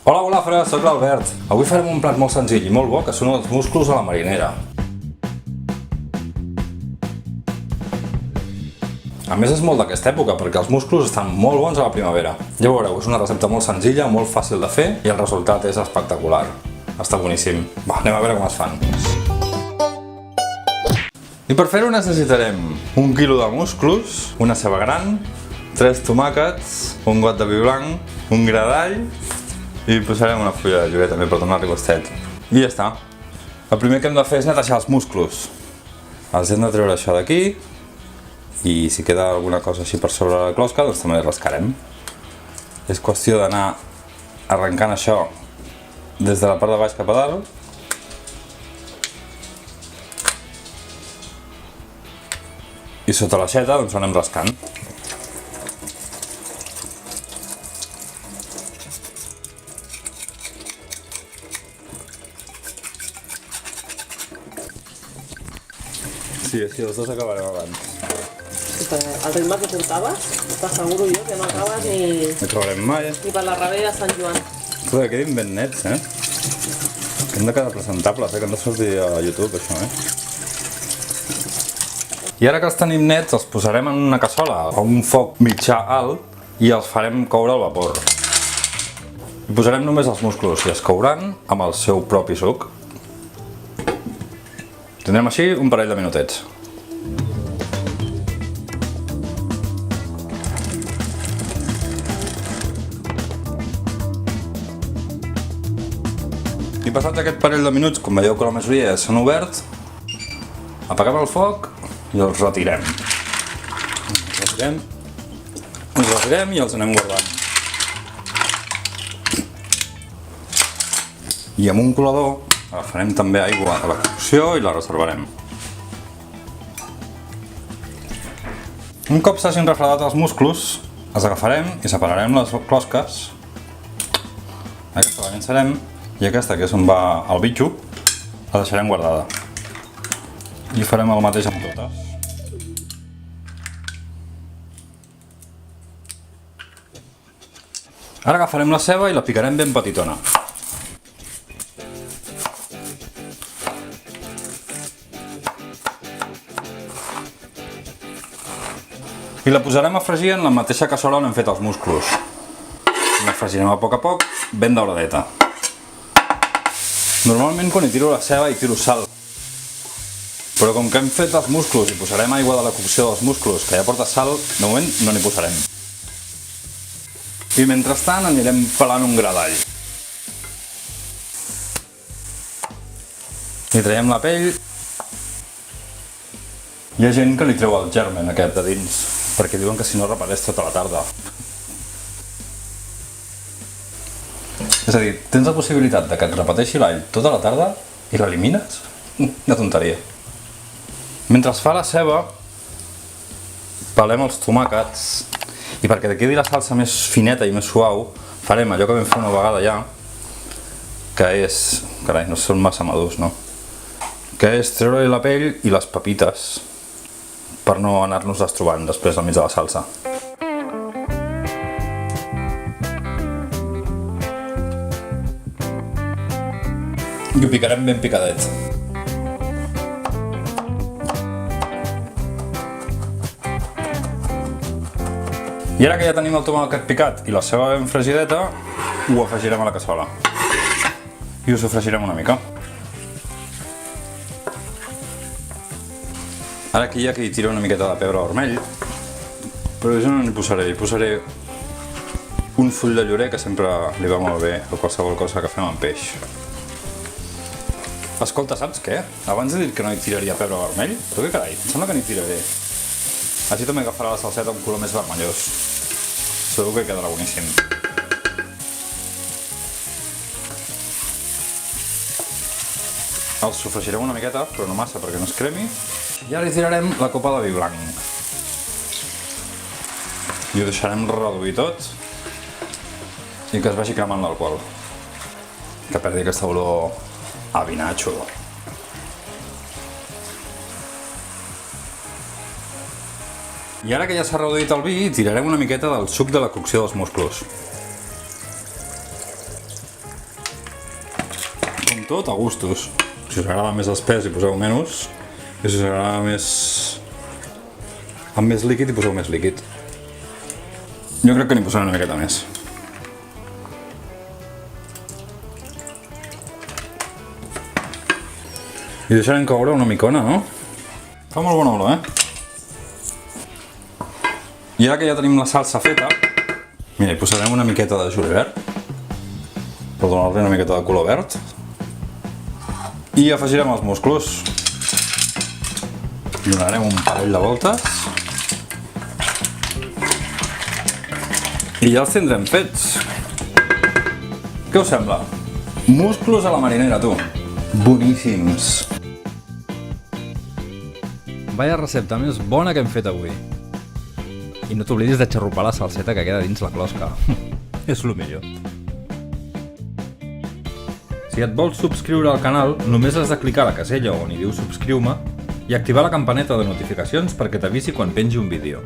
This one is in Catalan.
Hola, golafres, soc l'Albert. Avui farem un plat molt senzill i molt bo, que són els musclos a la marinera. A més és molt d'aquesta època, perquè els musclos estan molt bons a la primavera. Ja veureu, és una recepta molt senzilla, molt fàcil de fer i el resultat és espectacular. Està boníssim. Va, anem a veure com es fan. I per fer-ho necessitarem 1 quilo de musclos, una ceba gran, 3 tomàquets, un got de vi blanc, un gra d'all i posarem una fulla de llorer també per donar-li gustet. I ja està. El primer que hem de fer és netejar els musclos. Els hem de treure això d'aquí i si queda alguna cosa així per sobre la closca, doncs també rascarem. És qüestió d'anar arrencant això des de la part de baix cap a dalt. I sota l'aixeta doncs anem rascant. Sí, els dos acabarem abans. El ritme que portaves, t'asseguro jo que no acabes ni... No acabarem mai, ni per la rebella de Sant Joan. Però que quedin ben nets, Que hem de quedar presentables, que hem de sortir a YouTube, això, I ara que els tenim nets, els posarem en una cassola a un foc mitjà alt i els farem coure al vapor. Hi posarem només els musclos i es couran amb el seu propi suc. Tindrem així un parell de minutets. I passat aquest parell de minuts, com veieu que la majoria s'han obert, apaguem el foc i els retirem. Els retirem i els anem guardant. I amb un colador agafarem també aigua a la cocció i la reservarem. Un cop s'hagin refredat els musclos, els agafarem i separarem les closques. Aquesta la llançarem i aquesta, que és on va el bitxo, la deixarem guardada. I farem el mateix amb totes. Ara agafarem la ceba i la picarem ben petitona. I la posarem a fregir en la mateixa cassola on hem fet els musclos. La fregirem a poc, ben dauradeta. Normalment quan hi tiro la ceba hi tiro sal. Però com que hem fet els musclos i posarem aigua de la cocció dels musclos que ja porta sal, de moment no n'hi posarem. I mentrestant anirem pelant un gra d'all. Li traiem la pell. Hi ha gent que li treu el germen aquest de dins, perquè diuen que si no repareix tota la tarda. És a dir, tens la possibilitat de que et repeteixi l'all tota la tarda i l'elimines? Una tonteria. Mentre es fa la ceba, pelem els tomàquets i perquè quedi la salsa més fineta i més suau, farem allò que vam fer una vegada ja, que és... carai, no són massa madurs, no? Que és treure-li la pell i les pepites per no anar-nos-les trobant després al mig de la salsa. I ho picarem ben picadet. I ara que ja tenim el tomàquet picat i la ceba ben fregideta, ho afegirem a la cassola. I ho sofregirem una mica. Ara aquí hi ha qui tira una miqueta de pebre vermell, però jo no n'hi posaré, hi posaré un full de llorer que sempre li va molt bé a qualsevol cosa que fem amb peix. Escolta, saps què? Abans he dit que no hi tiraria pebre vermell, però què carai, em sembla que n'hi tiraré. Així també agafarà la salseta un color més vermellós. Segur que quedarà boníssim. Els sofregirem una miqueta, però no massa perquè no es cremi. I ara hi tirarem la copa de vi blanc. I ho deixarem reduir tot i que es vagi cremant l'alcohol. Que perdi aquesta olor a vinatxo. I ara que ja s'ha reduït el vi, tirarem una miqueta del suc de la cocció dels musclos. tot a gustos. Si us agrada més espès hi poseu menys, i si us agrada més amb més líquid hi poseu més líquid. Jo crec que n'hi posaré una miqueta més. I deixarem coure una micona, no? Fa molt bona olor, I ara que ja tenim la salsa feta, mira, hi posarem una miqueta de julivert per donar-li una miqueta de color verd i afegirem els musclos. Donarem un parell de voltes i ja els tindrem fets. Què us sembla? Musclos a la marinera, tu! Boníssims! Vaya recepta més bona que hem fet avui. I no t'oblidis de xarrupar la salseta que queda dins la closca. És lo millor. Si et vols subscriure al canal, només has de clicar a la casella on hi diu subscriu-me i activar la campaneta de notificacions perquè t'avisi quan pengi un vídeo.